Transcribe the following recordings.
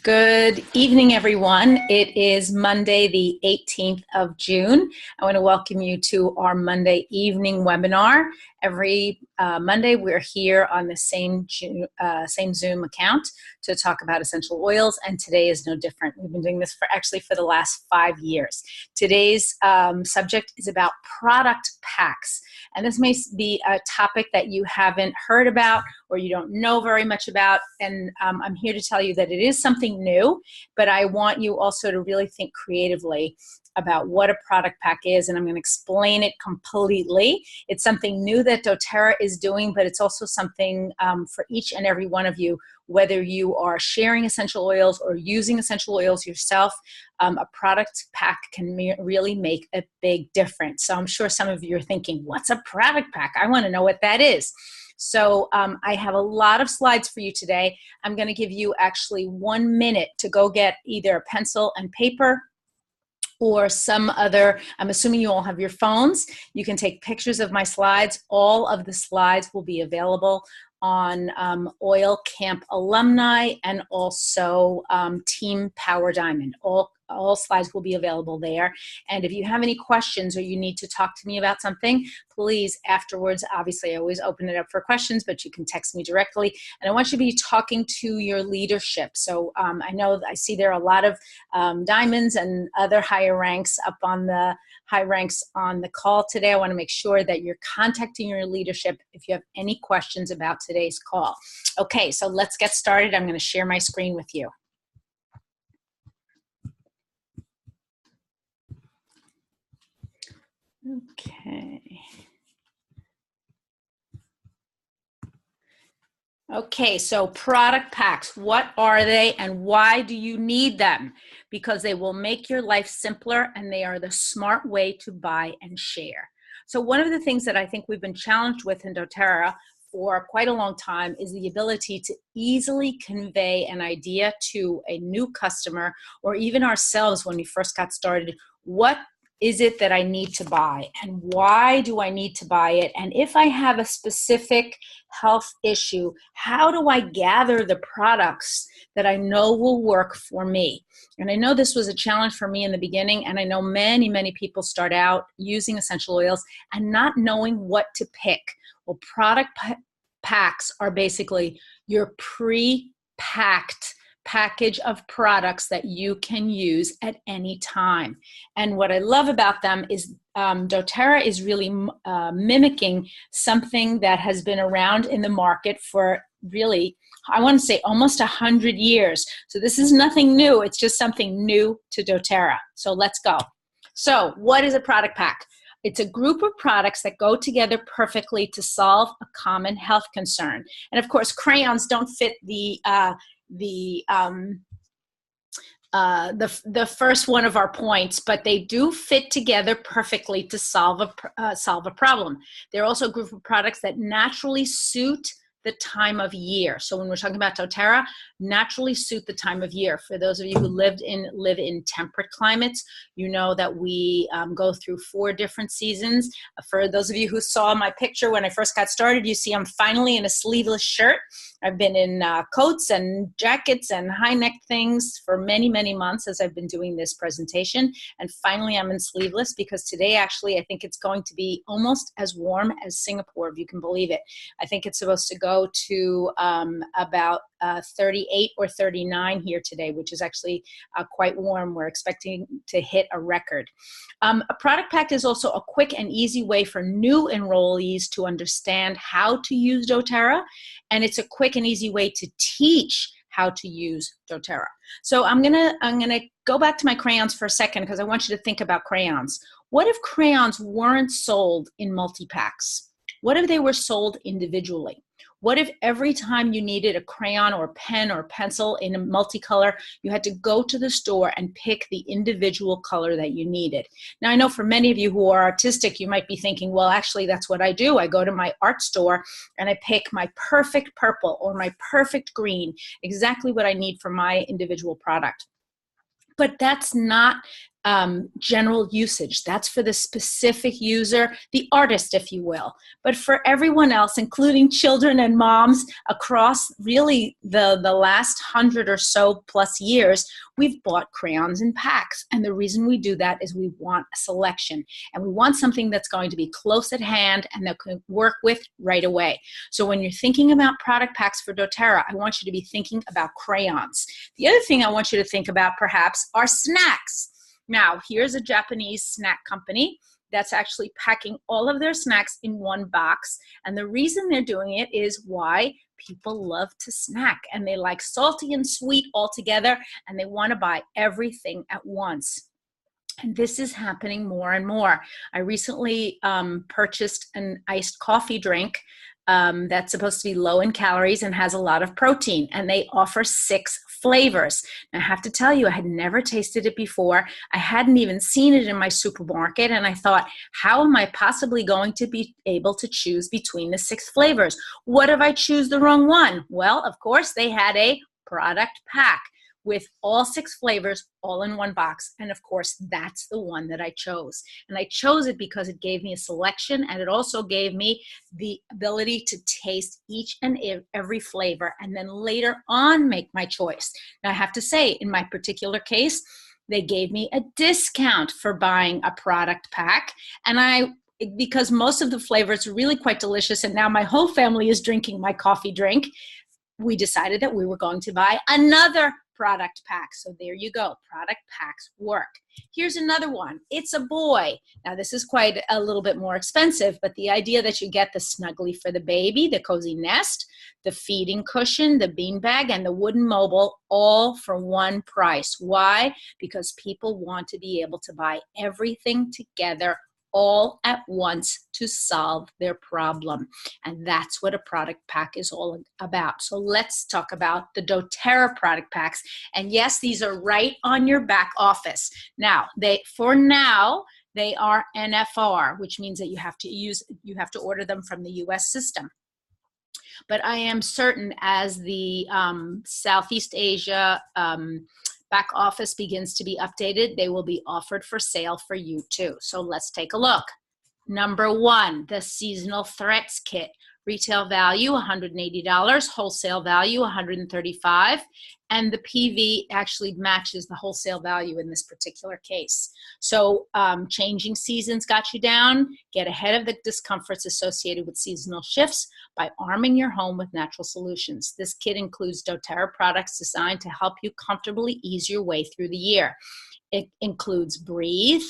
Good evening, everyone. It is Monday, the 18th of June. I want to welcome you to our Monday evening webinar. Every Monday, we're here on the same Zoom account to talk about essential oils, and today is no different. We've been doing this for the last 5 years. Today's subject is about product packs, and this may be a topic that you haven't heard about or you don't know very much about, and I'm here to tell you that it is something new, but I want you also to really think creatively about what a product pack is, and I'm going to explain it completely. It's something new that doTERRA is doing, but it's also something for each and every one of you, whether you are sharing essential oils or using essential oils yourself. A product pack can really make a big difference. So I'm sure some of you are thinking, what's a product pack? I want to know what that is. So I have a lot of slides for you today. I'm going to give you actually 1 minute to go get either a pencil and paper or some other, I'm assuming you all have your phones. You can take pictures of my slides. All of the slides will be available on Oil Camp Alumni and also Team Power Diamond. All slides will be available there. And if you have any questions or you need to talk to me about something, please afterwards, obviously I always open it up for questions, but you can text me directly. And I want you to be talking to your leadership. So I see there are a lot of diamonds and other higher ranks up on the high ranks on the call today. I want to make sure that you're contacting your leadership if you have any questions about today's call. Okay, so let's get started. I'm going to share my screen with you. Okay, so product packs, what are they and why do you need them? Because they will make your life simpler and they are the smart way to buy and share. So one of the things that I think we've been challenged with in doTERRA for quite a long time is the ability to easily convey an idea to a new customer or even ourselves when we first got started. What is it that I need to buy and why do I need to buy it? And if I have a specific health issue, how do I gather the products that I know will work for me? And I know this was a challenge for me in the beginning, and I know many, many people start out using essential oils and not knowing what to pick. Well, product packs are basically your pre-packed package of products that you can use at any time. And what I love about them is doTERRA is really mimicking something that has been around in the market for really, I want to say almost 100 years. So this is nothing new. It's just something new to doTERRA. So let's go. So what is a product pack? It's a group of products that go together perfectly to solve a common health concern. And of course, crayons don't fit the first one of our points, but they do fit together perfectly to solve a problem. They're also a group of products that naturally suit the time of year. So when we're talking about doTERRA, naturally suit the time of year. For those of you who live in temperate climates, you know that we go through 4 different seasons. For those of you who saw my picture when I first got started, you see I'm finally in a sleeveless shirt. I've been in coats and jackets and high neck things for many, many months as I've been doing this presentation. And finally I'm in sleeveless because today actually I think it's going to be almost as warm as Singapore, if you can believe it. I think it's supposed to go to about 38 or 39 here today, which is actually quite warm. We're expecting to hit a record. A product pack is also a quick and easy way for new enrollees to understand how to use doTERRA, and it's a quick and easy way to teach how to use doTERRA. So I'm gonna go back to my crayons for a second because I want you to think about crayons. What if crayons weren't sold in multi-packs? What if they were sold individually? What if every time you needed a crayon or pen or pencil in a multicolor, you had to go to the store and pick the individual color that you needed? Now, I know for many of you who are artistic, you might be thinking, well, actually, that's what I do. I go to my art store and I pick my perfect purple or my perfect green, exactly what I need for my individual product. But that's not general usage. That's for the specific user, the artist, if you will. But for everyone else, including children and moms across really the last 100 or so plus years, we've bought crayons in packs. And the reason we do that is we want a selection. And we want something that's going to be close at hand and that can work with right away. So when you're thinking about product packs for doTERRA, I want you to be thinking about crayons. The other thing I want you to think about perhaps are snacks. Now, here's a Japanese snack company that's actually packing all of their snacks in one box. And the reason they're doing it is why people love to snack and they like salty and sweet all together and they want to buy everything at once. And this is happening more and more. I recently purchased an iced coffee drink that's supposed to be low in calories and has a lot of protein. And they offer 6 flavors. Now, I have to tell you, I had never tasted it before. I hadn't even seen it in my supermarket. And I thought, how am I possibly going to be able to choose between the 6 flavors? What if I choose the wrong one? Well, of course, they had a product pack with all 6 flavors all in one box. And of course, that's the one that I chose. And I chose it because it gave me a selection and it also gave me the ability to taste each and every flavor and then later on make my choice. Now I have to say, in my particular case, they gave me a discount for buying a product pack. And because most of the flavors are really quite delicious and now my whole family is drinking my coffee drink, we decided that we were going to buy another product pack. So there you go. Product packs work. Here's another one. It's a boy. Now this is quite a little bit more expensive, but the idea that you get the Snuggly for the baby, the cozy nest, the feeding cushion, the beanbag, and the wooden mobile, all for one price. Why? Because people want to be able to buy everything together all at once to solve their problem. And that's what a product pack is all about. So let's talk about the doTERRA product packs. And yes, these are right on your back office. Now, they are NFR, which means that you have to order them from the US system. But I am certain as the Southeast Asia back office begins to be updated, they will be offered for sale for you too. So let's take a look. Number 1, the Seasonal Threats Kit. Retail value, $180, wholesale value, $135, and the PV actually matches the wholesale value in this particular case. So changing seasons got you down. Get ahead of the discomforts associated with seasonal shifts by arming your home with natural solutions. This kit includes doTERRA products designed to help you comfortably ease your way through the year. It includes Breathe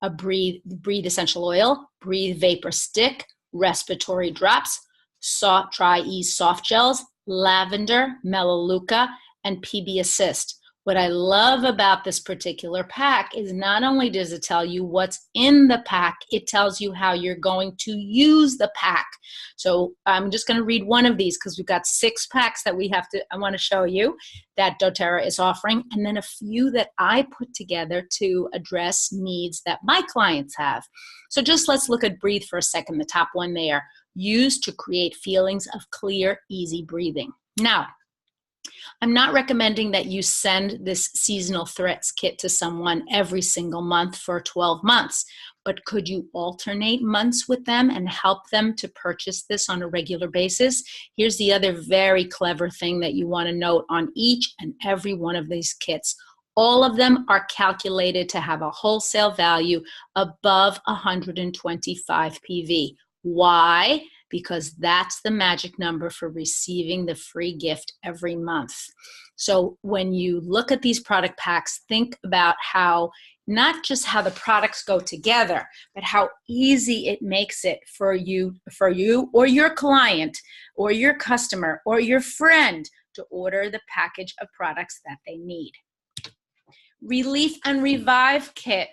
Essential Oil, Breathe Vapor Stick, Respiratory Drops, Tri-Ease Soft Gels, Lavender, Melaleuca, and PB Assist. What I love about this particular pack is not only does it tell you what's in the pack, it tells you how you're going to use the pack. So I'm just going to read one of these because we've got 6 packs that I want to show you that doTERRA is offering, and then a few that I put together to address needs that my clients have. So just let's look at Breathe for a second, the top one there. Used to create feelings of clear, easy breathing. Now, I'm not recommending that you send this Seasonal Threats Kit to someone every single month for 12 months, but could you alternate months with them and help them to purchase this on a regular basis? Here's the other very clever thing that you want to note on each and every one of these kits. All of them are calculated to have a wholesale value above 125 PV. Why? Because that's the magic number for receiving the free gift every month. So when you look at these product packs, think about how, not just how the products go together, but how easy it makes it for you or your client or your customer or your friend to order the package of products that they need. Relief and Revive Kit.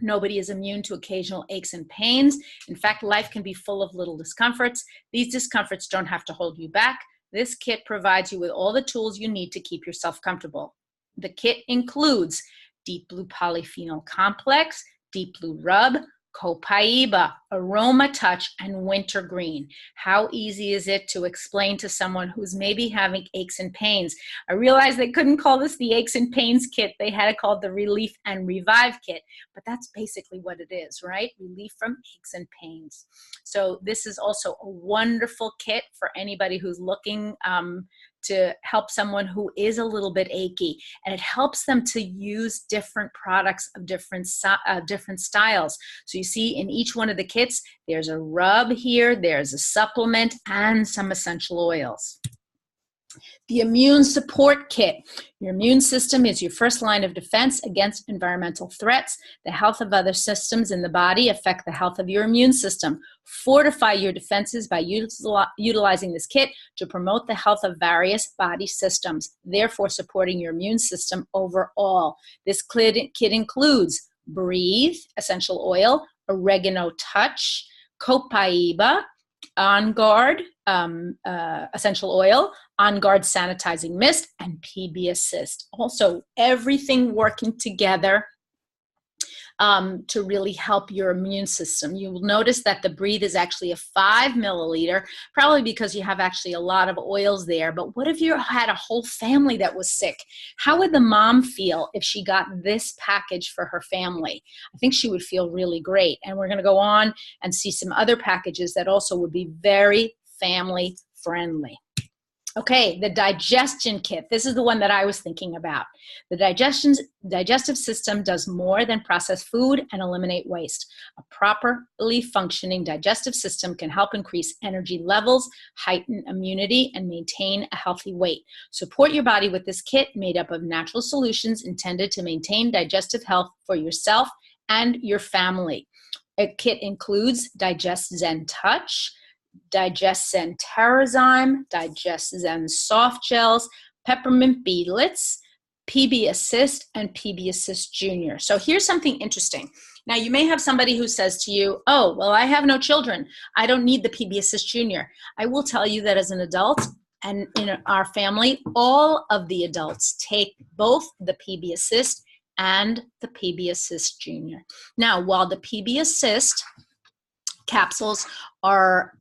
Nobody is immune to occasional aches and pains. In fact, life can be full of little discomforts. These discomforts don't have to hold you back. This kit provides you with all the tools you need to keep yourself comfortable. The kit includes Deep Blue Polyphenol Complex, Deep Blue Rub, copaiba, aroma touch, and wintergreen. How easy is it to explain to someone who's maybe having aches and pains? I realized they couldn't call this the aches and pains kit. They had it called the relief and revive kit, but that's basically what it is, right? Relief from aches and pains. So this is also a wonderful kit for anybody who's looking to help someone who is a little bit achy, and it helps them to use different products of different styles. So you see in each one of the kits, there's a rub here, there's a supplement, and some essential oils. The immune support kit. Your immune system is your first line of defense against environmental threats. The health of other systems in the body affect the health of your immune system. Fortify your defenses by utilizing this kit to promote the health of various body systems, therefore supporting your immune system overall. This kit includes Breathe, essential oil, Oregano Touch, Copaiba, On Guard, essential oil, On Guard sanitizing mist, and PB Assist. Also, everything working together to really help your immune system. You will notice that the Breathe is actually a 5 milliliter, probably because you have actually a lot of oils there. But what if you had a whole family that was sick? How would the mom feel if she got this package for her family? I think she would feel really great. And we're going to go on and see some other packages that also would be very family friendly. Okay, the digestion kit. This is the one that I was thinking about. The digestive system does more than process food and eliminate waste. A properly functioning digestive system can help increase energy levels, heighten immunity, and maintain a healthy weight. Support your body with this kit made up of natural solutions intended to maintain digestive health for yourself and your family. A kit includes Digest Zen Touch, Digest Zen Terrazyme, Digest Zen Soft Gels, Peppermint Beadlets, PB Assist, and PB Assist Junior. So here's something interesting. Now you may have somebody who says to you, oh, well, I have no children. I don't need the PB Assist Junior. I will tell you that as an adult and in our family, all of the adults take both the PB Assist and the PB Assist Junior. Now, while the PB Assist capsules are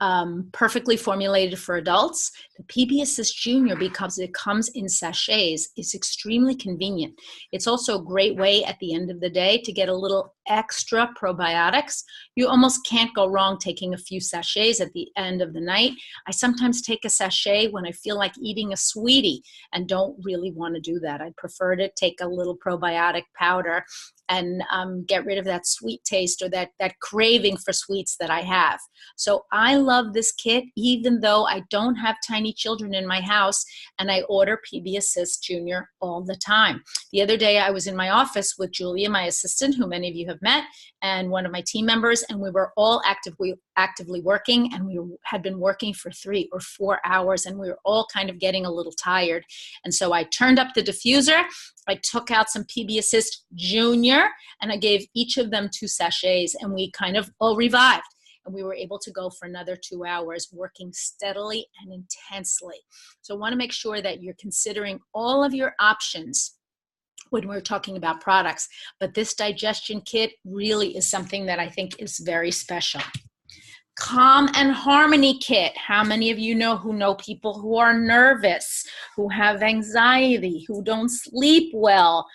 perfectly formulated for adults, the PB Assist Junior, because it comes in sachets, is extremely convenient. It's also a great way at the end of the day to get a little extra probiotics. You almost can't go wrong taking a few sachets at the end of the night. I sometimes take a sachet when I feel like eating a sweetie and don't really want to do that. I prefer to take a little probiotic powder and get rid of that sweet taste or that craving for sweets that I have. So I love this kit, even though I don't have tiny children in my house, and I order PB Assist Junior all the time. The other day I was in my office with Julia, my assistant, who many of you have met, and one of my team members, and we were all actively working, and we had been working for 3 or 4 hours, and we were all kind of getting a little tired. And so I turned up the diffuser, I took out some PB Assist Junior, and I gave each of them 2 sachets, and we kind of all revived. And we were able to go for another 2 hours working steadily and intensely. So I want to make sure that you're considering all of your options when we're talking about products. But this digestion kit really is something that I think is very special. Calm and Harmony kit. How many of you know people who are nervous, who have anxiety, who don't sleep well?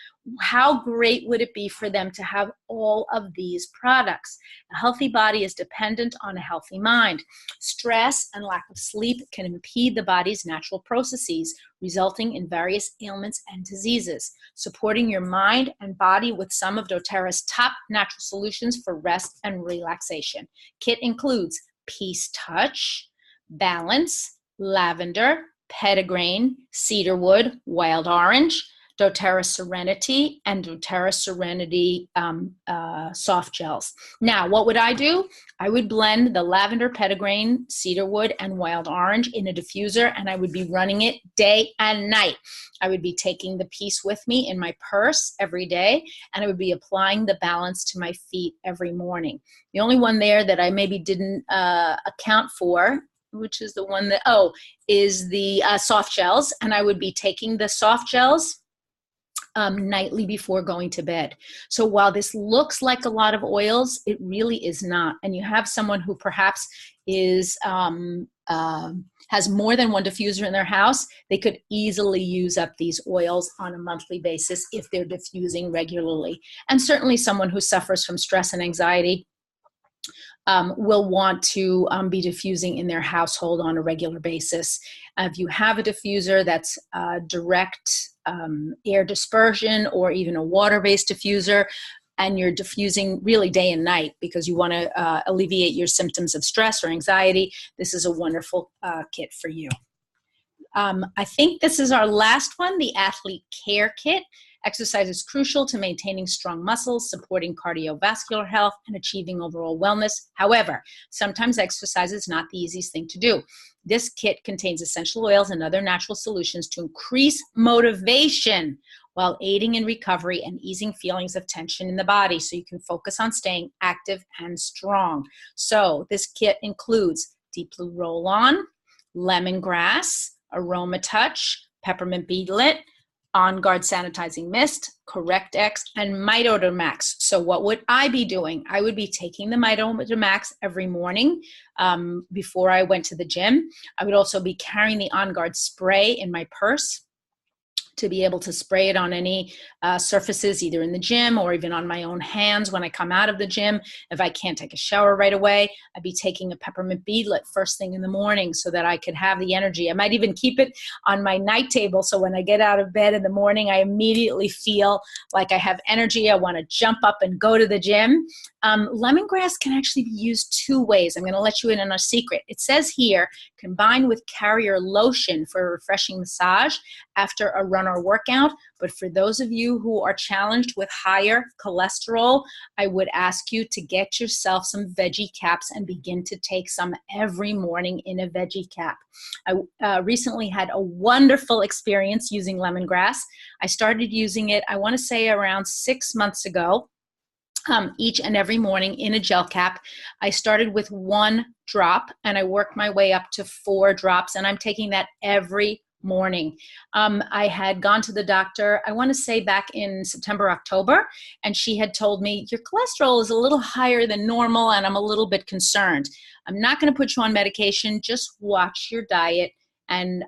How great would it be for them to have all of these products? A healthy body is dependent on a healthy mind. Stress and lack of sleep can impede the body's natural processes, resulting in various ailments and diseases. Supporting your mind and body with some of doTERRA's top natural solutions for rest and relaxation. Kit includes Peace Touch, Balance, Lavender, Petitgrain, Cedarwood, Wild Orange, doTERRA Serenity, and doTERRA Serenity soft gels. Now, what would I do? I would blend the lavender, petitgrain, cedarwood, and wild orange in a diffuser, and I would be running it day and night. I would be taking the piece with me in my purse every day, and I would be applying the balance to my feet every morning. The only one there that I maybe didn't account for, which is the one that, is the soft gels, and I would be taking the soft gels nightly before going to bed. So while this looks like a lot of oils, it really is not. And you have someone who perhaps is has more than one diffuser in their house, they could easily use up these oils on a monthly basis if they're diffusing regularly. And certainly someone who suffers from stress and anxiety will want to be diffusing in their household on a regular basis. If you have a diffuser that's direct air dispersion or even a water-based diffuser, and you're diffusing really day and night because you want to alleviate your symptoms of stress or anxiety, this is a wonderful kit for you. I think this is our last one, the Athlete Care Kit. Exercise is crucial to maintaining strong muscles, supporting cardiovascular health, and achieving overall wellness. However, sometimes exercise is not the easiest thing to do. This kit contains essential oils and other natural solutions to increase motivation while aiding in recovery and easing feelings of tension in the body so you can focus on staying active and strong. So this kit includes Deep Blue Roll-On, Lemongrass, Aroma Touch, Peppermint Beadlet, On Guard Sanitizing Mist, Correct X, and Mitoder Max. So what would I be doing? I would be taking the Mitoder Max every morning before I went to the gym. I would also be carrying the On Guard spray in my purse to be able to spray it on any surfaces, either in the gym or even on my own hands when I come out of the gym. If I can't take a shower right away, I'd be taking a peppermint beadlet first thing in the morning so that I could have the energy. I might even keep it on my night table so when I get out of bed in the morning, I immediately feel like I have energy. I want to jump up and go to the gym. Lemongrass can actually be used two ways. I'm going to let you in on a secret. It says here, combine with carrier lotion for a refreshing massage after a run or workout. But for those of you who are challenged with higher cholesterol, I would ask you to get yourself some veggie caps and begin to take some every morning in a veggie cap. I recently had a wonderful experience using lemongrass. I started using it, I want to say around 6 months ago. Each and every morning in a gel cap. I started with 1 drop and I worked my way up to 4 drops, and I'm taking that every morning. I had gone to the doctor, I want to say back in September, October, and she had told me, your cholesterol is a little higher than normal and I'm a little bit concerned. I'm not going to put you on medication, just watch your diet and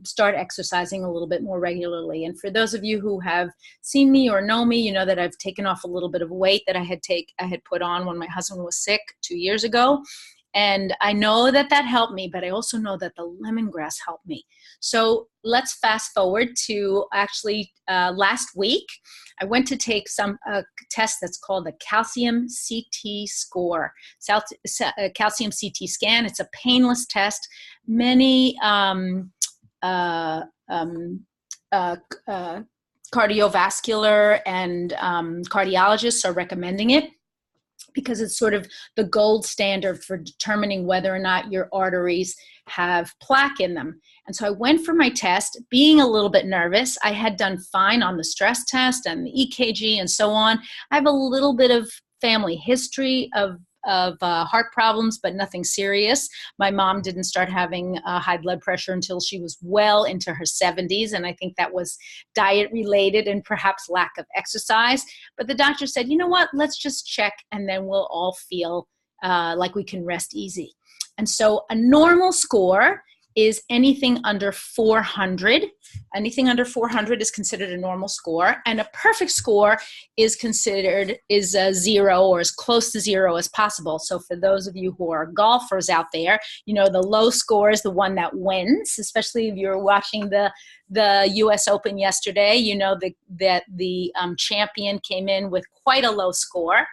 start exercising a little bit more regularly. And for those of you who have seen me or know me, you know that I've taken off a little bit of weight that I had put on when my husband was sick 2 years ago. And I know that that helped me, but I also know that the lemongrass helped me. So let's fast forward to actually last week. I went to take some test that's called the calcium CT score, calcium CT scan. It's a painless test. Many cardiovascular and cardiologists are recommending it, because it's sort of the gold standard for determining whether or not your arteries have plaque in them. And so I went for my test, being a little bit nervous. I had done fine on the stress test and the EKG and so on. I have a little bit of family history of heart problems, but nothing serious. My mom didn't start having high blood pressure until she was well into her 70s, and I think that was diet related and perhaps lack of exercise. But the doctor said, you know what, let's just check and then we'll all feel like we can rest easy. And so a normal score is anything under 400. Anything under 400 is considered a normal score, and a perfect score is considered a 0 or as close to 0 as possible. So for those of you who are golfers out there, you know the low score is the one that wins, especially if you're watching the US Open yesterday. You know that the champion came in with quite a low score.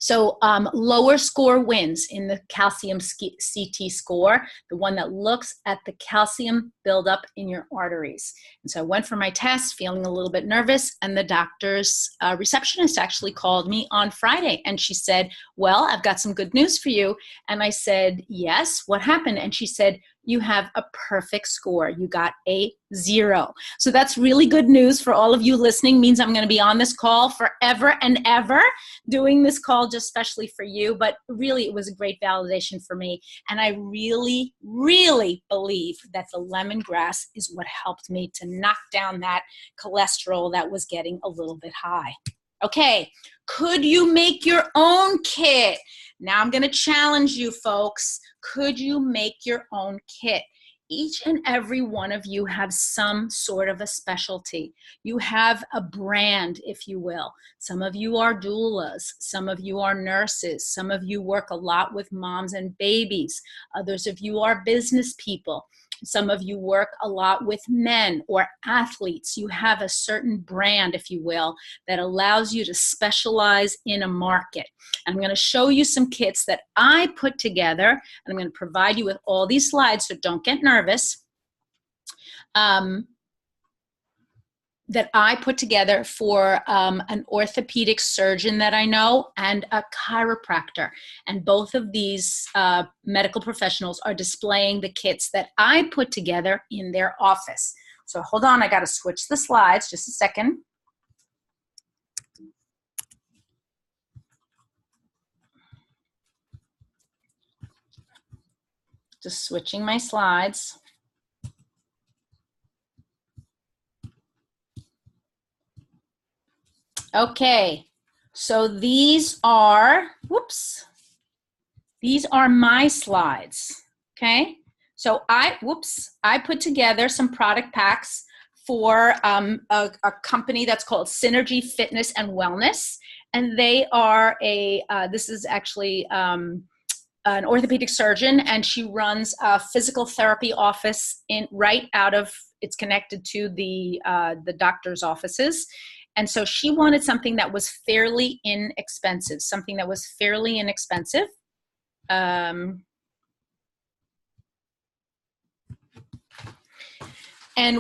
So lower score wins in the calcium CT score, the one that looks at the calcium buildup in your arteries. And so I went for my test feeling a little bit nervous, and the doctor's receptionist actually called me on Friday, and she said, well, I've got some good news for you. And I said, yes, what happened? And she said, you have a perfect score. You got a 0. So that's really good news for all of you listening. Means I'm going to be on this call forever and ever, doing this call just especially for you. But really, it was a great validation for me. And I really, really believe that the lemongrass is what helped me to knock down that cholesterol that was getting a little bit high. Okay, could you make your own kit? Now I'm going to challenge you folks. Could you make your own kit? Each and every one of you have some sort of a specialty. You have a brand, if you will. Some of you are doulas. Some of you are nurses. Some of you work a lot with moms and babies. Others of you are business people. Some of you work a lot with men or athletes. You have a certain brand, if you will, that allows you to specialize in a market. I'm going to show you some kits that I put together, and I'm going to provide you with all these slides, so don't get nervous, that I put together for an orthopedic surgeon that I know and a chiropractor. And both of these medical professionals are displaying the kits that I put together in their office. So hold on, I got to switch the slides just a second. Just switching my slides. Okay, so these are, these are my slides, okay? So I put together some product packs for a company that's called Synergy Fitness and Wellness, and they are this is actually an orthopedic surgeon, and she runs a physical therapy office it's connected to the doctor's offices. And so she wanted something that was fairly inexpensive, and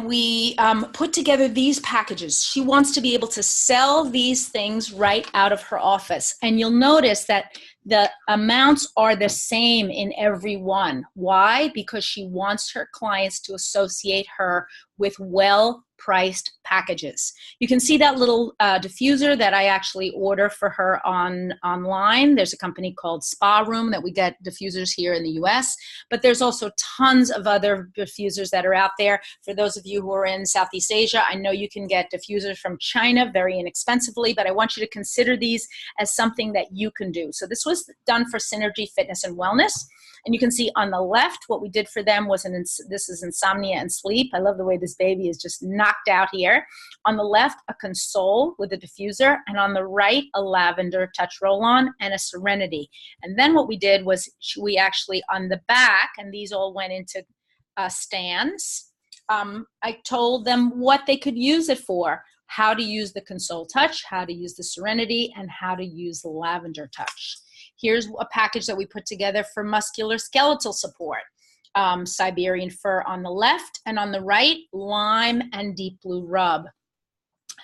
we put together these packages. She wants to be able to sell these things right out of her office. And you'll notice that the amounts are the same in every one. Why? Because she wants her clients to associate her with well-priced packages. You can see that little diffuser that I actually order for her online. There's a company called Spa Room that we get diffusers here in the US, but there's also tons of other diffusers that are out there. For those of you who are in Southeast Asia, I know you can get diffusers from China very inexpensively, but I want you to consider these as something that you can do. So this was done for Synergy Fitness and Wellness. And you can see on the left, what we did for them was, this is insomnia and sleep. I love the way this baby is just knocked out here. On the left, a console with a diffuser, and on the right, a lavender touch roll-on and a Serenity. And then what we did was we actually, on the back, and these all went into stands, I told them what they could use it for, how to use the console touch, how to use the Serenity, and how to use the lavender touch. Here's a package that we put together for musculoskeletal support. Siberian fur on the left, and on the right, lime and deep blue rub.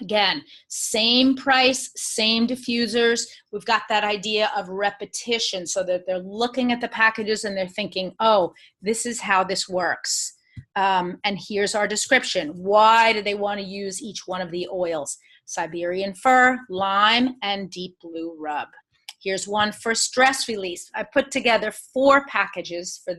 Again, same price, same diffusers. We've got that idea of repetition, so that they're looking at the packages and they're thinking, oh, this is how this works. And here's our description. Why do they want to use each one of the oils? Siberian fur, lime, and deep blue rub. Here's one for stress release. I put together 4 packages for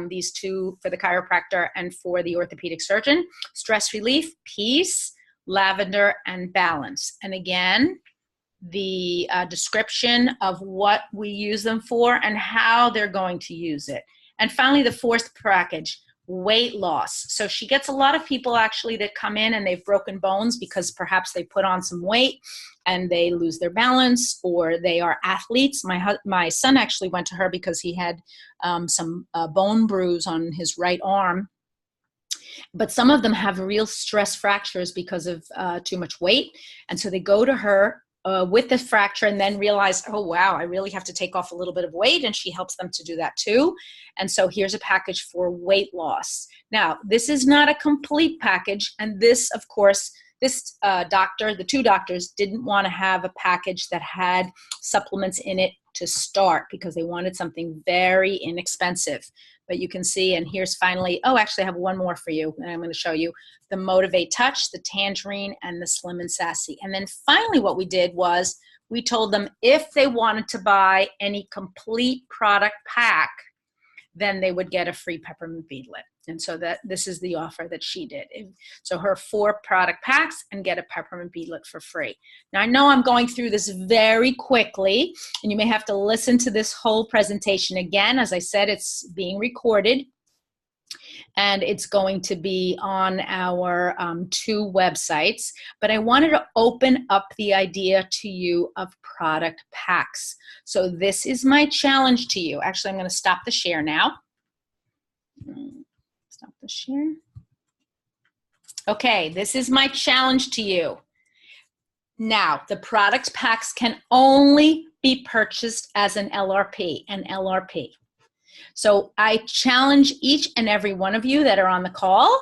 these two, for the chiropractor and for the orthopedic surgeon. Stress relief, peace, lavender, and balance. And again, the description of what we use them for and how they're going to use it. And finally, the 4th package, weight loss. So she gets a lot of people actually that come in and they've broken bones because perhaps they put on some weight and they lose their balance, or they are athletes. My son actually went to her because he had some bone bruise on his right arm. But some of them have real stress fractures because of too much weight. And so they go to her with the fracture and then realize, oh, wow, I really have to take off a little bit of weight. And she helps them to do that too. And so here's a package for weight loss. Now, this is not a complete package. And this, of course, this the 2 doctors didn't want to have a package that had supplements in it to start because they wanted something very inexpensive. but you can see, and here's finally, oh, actually I have one more for you, and I'm going to show you the Motivate Touch, the Tangerine, and the Slim and Sassy. And then finally what we did was we told them if they wanted to buy any complete product pack, then they would get a free peppermint beadlet. And so that this is the offer that she did. So her 4 product packs and get a peppermint beadlet for free. Now I know I'm going through this very quickly, and you may have to listen to this whole presentation again. As I said, it's being recorded, and it's going to be on our 2 websites. But I wanted to open up the idea to you of product packs. So this is my challenge to you. Actually, I'm going to stop the share now. Stop the share. Okay, this is my challenge to you. Now, the product packs can only be purchased as an LRP, So I challenge each and every one of you that are on the call,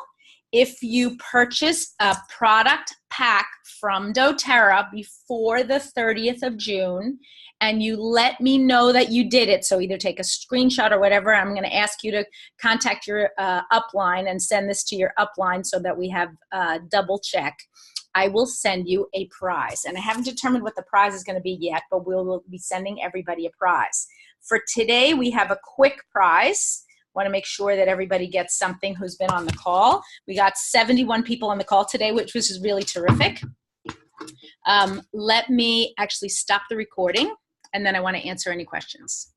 if you purchase a product pack from doTERRA before the 30th of June, and you let me know that you did it, so either take a screenshot or whatever. I'm going to ask you to contact your upline and send this to your upline so that we have double check. I will send you a prize. And I haven't determined what the prize is going to be yet, but we'll be sending everybody a prize. For today, we have a quick prize. Want to make sure that everybody gets something who's been on the call. We got 71 people on the call today, which was really terrific. Let me actually stop the recording, and then I want to answer any questions.